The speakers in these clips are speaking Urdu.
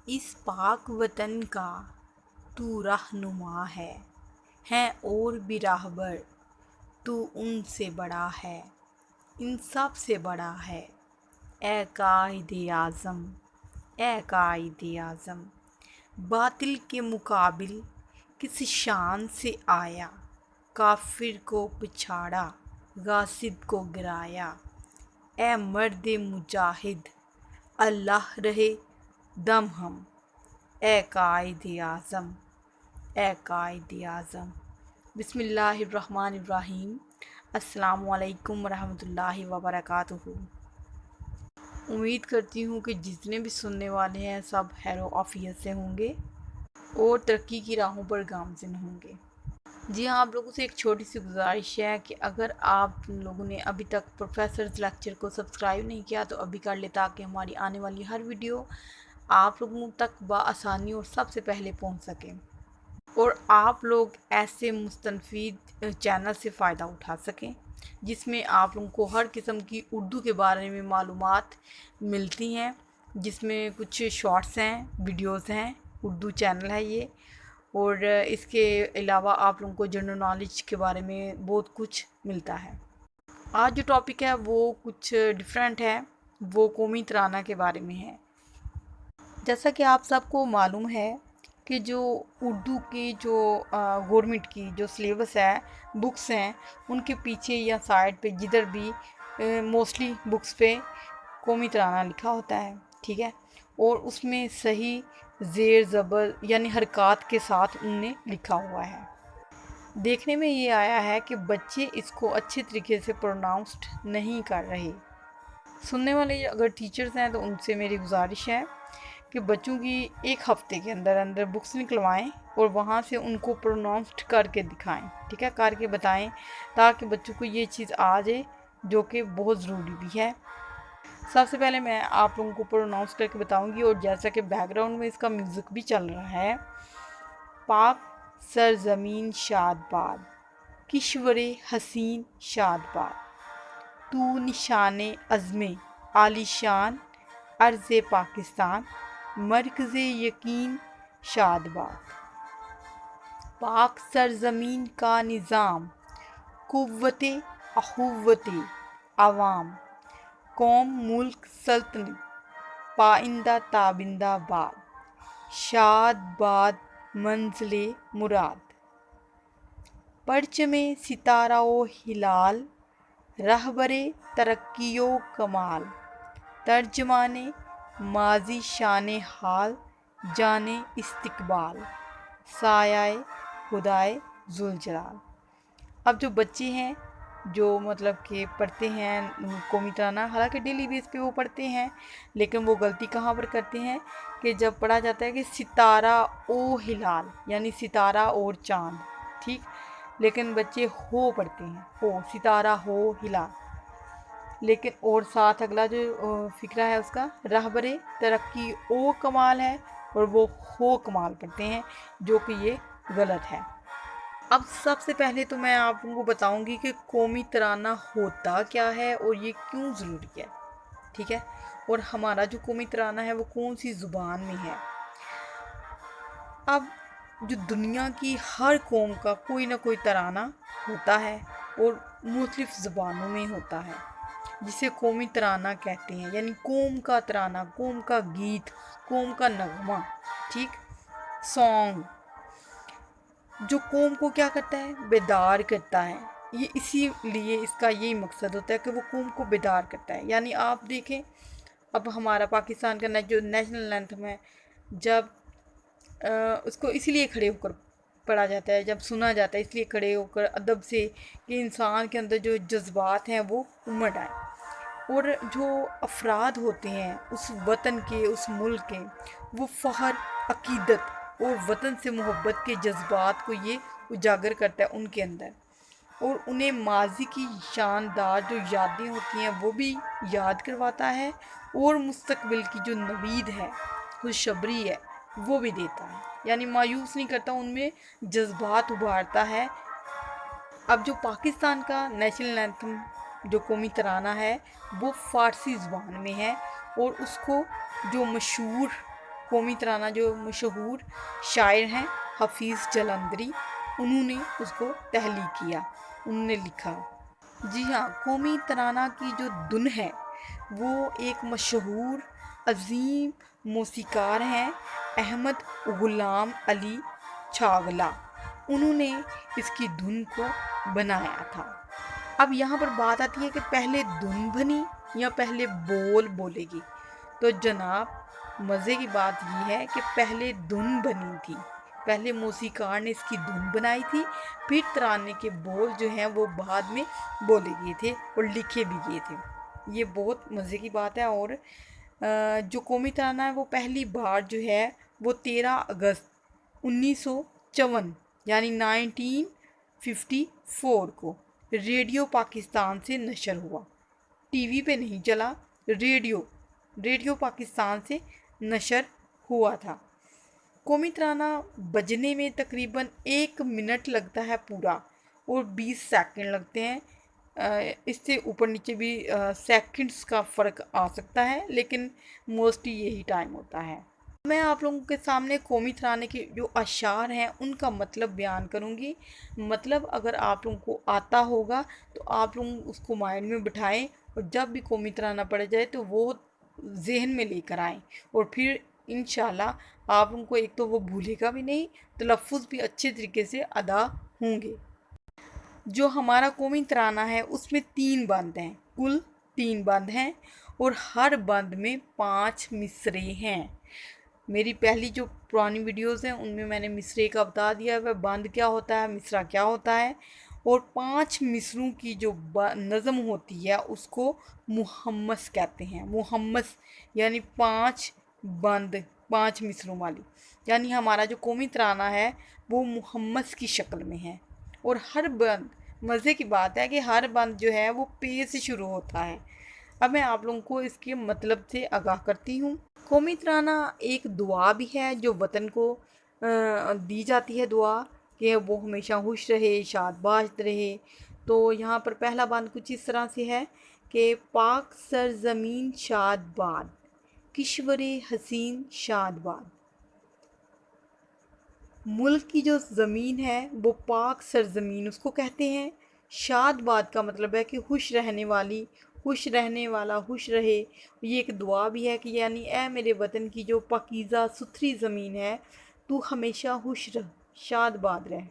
اس پاک وطن کا تو رہنما ہے اور بھی راہبر تو ان سے بڑا ہے، ان سب سے بڑا ہے۔ اے قائد اعظم، اے قائد اعظم، باطل کے مقابل کس شان سے آیا، کافر کو پچھاڑا، غاصب کو گرایا۔ اے مرد مجاہد، اللہ رہے دم ہم، اے قائد اعظم، اے قائد اعظم۔ بسم اللہ الرحمن الرحیم۔ السلام علیکم ورحمۃ اللہ وبرکاتہ۔ امید کرتی ہوں کہ جتنے بھی سننے والے ہیں سب خیر و عافیت سے ہوں گے اور ترقی کی راہوں پر گامزن ہوں گے۔ جی ہاں، آپ لوگوں سے ایک چھوٹی سی گزارش ہے کہ اگر آپ لوگوں نے ابھی تک پروفیسرز لیکچر کو سبسکرائب نہیں کیا تو ابھی کر لیں، تاکہ ہماری آنے والی ہر ویڈیو آپ لوگوں تک بآسانی اور سب سے پہلے پہنچ سکیں اور آپ لوگ ایسے مستفید چینل سے فائدہ اٹھا سکیں جس میں آپ لوگوں کو ہر قسم کی اردو کے بارے میں معلومات ملتی ہیں، جس میں کچھ شارٹس ہیں، ویڈیوز ہیں، اردو چینل ہے یہ، اور اس کے علاوہ آپ لوگوں کو جنرل نالج کے بارے میں بہت کچھ ملتا ہے۔ آج جو ٹاپک ہے وہ کچھ ڈیفرنٹ ہے، وہ قومی ترانہ کے بارے میں ہے۔ جیسا کہ آپ سب کو معلوم ہے کہ جو اردو کی جو گورنمنٹ کی جو سلیبس ہے، بکس ہیں، ان کے پیچھے یا سائڈ پہ جدھر بھی موسٹلی بکس پہ قومی ترانہ لکھا ہوتا ہے، ٹھیک ہے، اور اس میں صحیح زیر زبر یعنی حرکات کے ساتھ ان نے لکھا ہوا ہے۔ دیکھنے میں یہ آیا ہے کہ بچے اس کو اچھے طریقے سے پروناؤنسڈ نہیں کر رہے۔ سننے والے اگر ٹیچرز ہیں تو ان سے میری گزارش ہے کہ بچوں کی ایک ہفتے کے اندر اندر بکس نکلوائیں اور وہاں سے ان کو پروناؤنسڈ کر کے دکھائیں، ٹھیک ہے، کر کے بتائیں، تاکہ بچوں کو یہ چیز آ جائے، جو کہ بہت ضروری بھی ہے۔ سب سے پہلے میں آپ لوگوں کو پروناؤنس کر کے بتاؤں گی، اور جیسا کہ بیک گراؤنڈ میں اس کا میوزک بھی چل رہا ہے۔ پاک سرزمین شاد باد، کشور حسین شاد باد، تو نشان عزم عالی شان، عرض پاکستان مرکز یقین شاد باد۔ پاک سرزمین کا نظام، قوت اخوت عوام، قوم ملک سلطنت پائندہ تابندہ باد، شاد باد منزل مراد۔ پرچم ستارہ و ہلال، رہبر ترقی و کمال، ترجمان ماضی شان حال، جان استقبال، سایہ خدائے ذوالجلال۔ اب جو بچے ہیں جو مطلب کہ پڑھتے ہیں قومی ترانہ، حالانکہ ڈیلی بیس پہ وہ پڑھتے ہیں، لیکن وہ غلطی کہاں پر کرتے ہیں کہ جب پڑھا جاتا ہے کہ ستارہ او ہلال یعنی ستارہ اور چاند، ٹھیک، لیکن بچے ہو پڑھتے ہیں، ہو ستارہ ہو ہلال، لیکن اور ساتھ اگلا جو فقرہ ہے اس کا رہبر ترقی او کمال ہے، اور وہ ہو کمال پڑھتے ہیں، جو کہ یہ غلط ہے۔ اب سب سے پہلے تو میں آپ کو بتاؤں گی کہ قومی ترانہ ہوتا کیا ہے اور یہ کیوں ضروری ہے، ٹھیک ہے، اور ہمارا جو قومی ترانہ ہے وہ کون سی زبان میں ہے۔ اب جو دنیا کی ہر قوم کا کوئی نہ کوئی ترانہ ہوتا ہے اور مختلف زبانوں میں ہوتا ہے، جسے قومی ترانہ کہتے ہیں، یعنی قوم کا ترانہ، قوم کا گیت، قوم کا نغمہ، ٹھیک، سانگ، جو قوم کو کیا کرتا ہے، بیدار کرتا ہے۔ یہ اسی لیے اس کا یہی مقصد ہوتا ہے کہ وہ قوم کو بیدار کرتا ہے۔ یعنی آپ دیکھیں، اب ہمارا پاکستان کا جو نیشنل اینتھم ہے، جب اس کو اسی لیے کھڑے ہو کر پڑھا جاتا ہے، جب سنا جاتا ہے اس لیے کھڑے ہو کر ادب سے، کہ انسان کے اندر جو جذبات ہیں وہ امڑ آئیں، اور جو افراد ہوتے ہیں اس وطن کے، اس ملک کے، وہ فخر، عقیدت اور وطن سے محبت کے جذبات کو یہ اجاگر کرتا ہے ان کے اندر، اور انہیں ماضی کی شاندار جو یادیں ہوتی ہیں وہ بھی یاد کرواتا ہے، اور مستقبل کی جو نوید ہے، خوشخبری ہے، وہ بھی دیتا ہے، یعنی مایوس نہیں کرتا، ان میں جذبات ابھارتا ہے۔ اب جو پاکستان کا نیشنل اینتھم جو قومی ترانہ ہے وہ فارسی زبان میں ہے، اور اس کو جو مشہور قومی ترانہ جو مشہور شاعر ہیں حفیظ جلندری، انہوں نے اس کو تحلیل کیا، انہوں نے لکھا۔ جی ہاں، قومی ترانہ کی جو دھن ہے وہ ایک مشہور عظیم موسیقار ہیں احمد غلام علی چھاگلا، انہوں نے اس کی دھن کو بنایا تھا۔ اب یہاں پر بات آتی ہے کہ پہلے دھن بنی یا پہلے بول بولے گی، تو جناب مزے کی بات یہ ہے کہ پہلے دھن بنی تھی، پہلے موسیقار نے اس کی دھن بنائی تھی، پھر ترانے کے بول جو ہیں وہ بعد میں بولے گئے تھے اور لکھے بھی گئے تھے۔ یہ بہت مزے کی بات ہے۔ اور جو قومی ترانہ ہے وہ پہلی بار جو ہے وہ 13 اگست 1954 یعنی 1954 کو ریڈیو پاکستان سے نشر ہوا، ٹی وی پہ نہیں چلا، ریڈیو پاکستان سے نشر ہوا تھا۔ قومی ترانہ بجنے میں تقریباً 1 منٹ لگتا ہے پورا اور 20 سیکنڈ لگتے ہیں، اس سے اوپر نیچے بھی سیکنڈز کا فرق آ سکتا ہے، لیکن موسٹلی یہی ٹائم ہوتا ہے۔ میں آپ لوگوں کے سامنے قومی ترانے کے جو اشعار ہیں ان کا مطلب بیان کروں گی۔ مطلب اگر آپ لوگوں کو آتا ہوگا تو آپ لوگ اس کو مائنڈ میں بٹھائیں اور جب بھی قومی ترانہ پڑھا جائے تو وہ ذہن میں لے کر آئیں، اور پھر انشاءاللہ آپ لوگوں کو ایک تو وہ بھولے گا بھی نہیں، تلفظ بھی اچھے طریقے سے ادا ہوں گے۔ جو ہمارا قومی ترانہ ہے اس میں 3 بند ہیں، کل 3 بند ہیں اور ہر بند میں 5 مصرے ہیں۔ میری پہلی جو پرانی ویڈیوز ہیں ان میں نے مصرے کا بتا دیا ہے، بند کیا ہوتا ہے، مصرع کیا ہوتا ہے، اور 5 مصروں کی جو نظم ہوتی ہے اس کو محمس کہتے ہیں۔ محمس یعنی 5 بند 5 مصروں والی، یعنی ہمارا جو قومی ترانہ ہے وہ محمس کی شکل میں ہے، اور ہر بند مزے کی بات ہے کہ ہر بند جو ہے وہ پے سے شروع ہوتا ہے۔ اب میں آپ لوگوں کو اس کے مطلب سے آگاہ کرتی ہوں۔ قومی ترانہ ایک دعا بھی ہے جو وطن کو دی جاتی ہے، دعا کہ وہ ہمیشہ خوش رہے، شاد باشد رہے۔ تو یہاں پر پہلا بند کچھ اس طرح سے ہے کہ پاک سرزمین شاد باد، کشور حسین شاد باد۔ ملک کی جو زمین ہے وہ پاک سرزمین اس کو کہتے ہیں۔ شاد باد کا مطلب ہے کہ خوش رہنے والی، خوش رہنے والا خوش رہے۔ یہ ایک دعا بھی ہے کہ یعنی اے میرے وطن کی جو پاکیزہ ستھری زمین ہے تو ہمیشہ خوش رہ، شاد باد رہ۔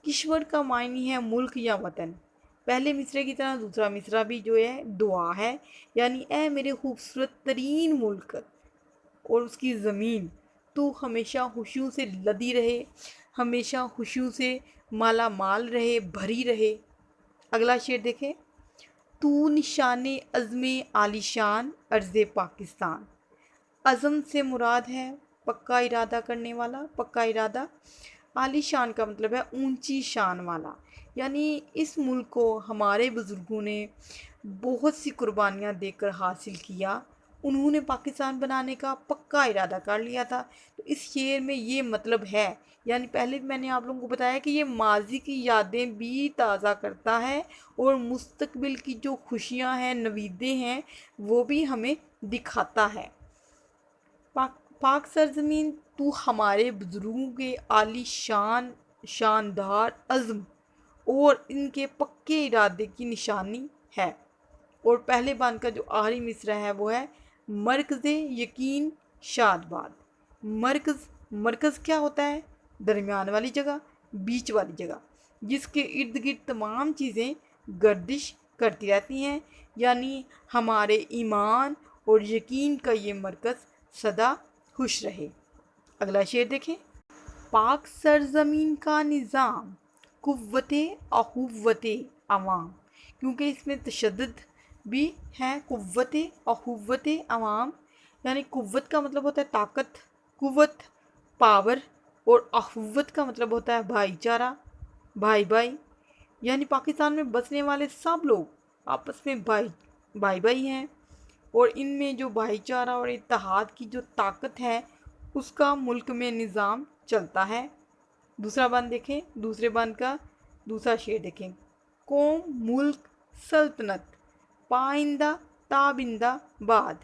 کشور کا معنی ہے ملک یا وطن۔ پہلے مصرے کی طرح دوسرا مصرع بھی جو ہے دعا ہے، یعنی اے میرے خوبصورت ترین ملک اور اس کی زمین، تو ہمیشہ خوشیوں سے لدی رہے، ہمیشہ خوشیوں سے مالا مال رہے، بھری رہے۔ اگلا شعر دیکھیں، تو نشان عزم عالی شان ارض پاکستان۔ عزم سے مراد ہے پکا ارادہ کرنے والا، پکا ارادہ۔ عالی شان کا مطلب ہے اونچی شان والا، یعنی اس ملک کو ہمارے بزرگوں نے بہت سی قربانیاں دے کر حاصل کیا، انہوں نے پاکستان بنانے کا پکا ارادہ کر لیا تھا۔ تو اس شعر میں یہ مطلب ہے، یعنی پہلے بھی میں نے آپ لوگوں کو بتایا کہ یہ ماضی کی یادیں بھی تازہ کرتا ہے اور مستقبل کی جو خوشیاں ہیں، نویدیں ہیں، وہ بھی ہمیں دکھاتا ہے۔ پاک سرزمین تو ہمارے بزرگوں کے عالی شان، شاندار عزم اور ان کے پکے ارادے کی نشانی ہے۔ اور پہلے بند کا جو آخری مصرع ہے وہ ہے مرکز یقین شاد باد۔ مرکز کیا ہوتا ہے؟ درمیان والی جگہ، بیچ والی جگہ، جس کے ارد گرد تمام چیزیں گردش کرتی رہتی ہیں، یعنی ہمارے ایمان اور یقین کا یہ مرکز سدا خوش رہے۔ اگلا شعر دیکھیں، پاک سرزمین کا نظام قوت اخوت عوام، کیونکہ اس میں تشدد بھی ہے، قوت اخوت عوام، یعنی قوت کا مطلب ہوتا ہے طاقت، قوت پاور، اور اخوت کا مطلب ہوتا ہے بھائی چارہ، بھائی، یعنی پاکستان میں بسنے والے سب لوگ آپس میں بھائی ہیں، اور ان میں جو بھائی چارہ اور اتحاد کی جو طاقت ہے اس کا ملک میں نظام چلتا ہے۔ دوسرا بند دیکھیں، دوسرے بند کا دوسرا شعر دیکھیں، قوم ملک سلطنت پائندہ تابندہ باد۔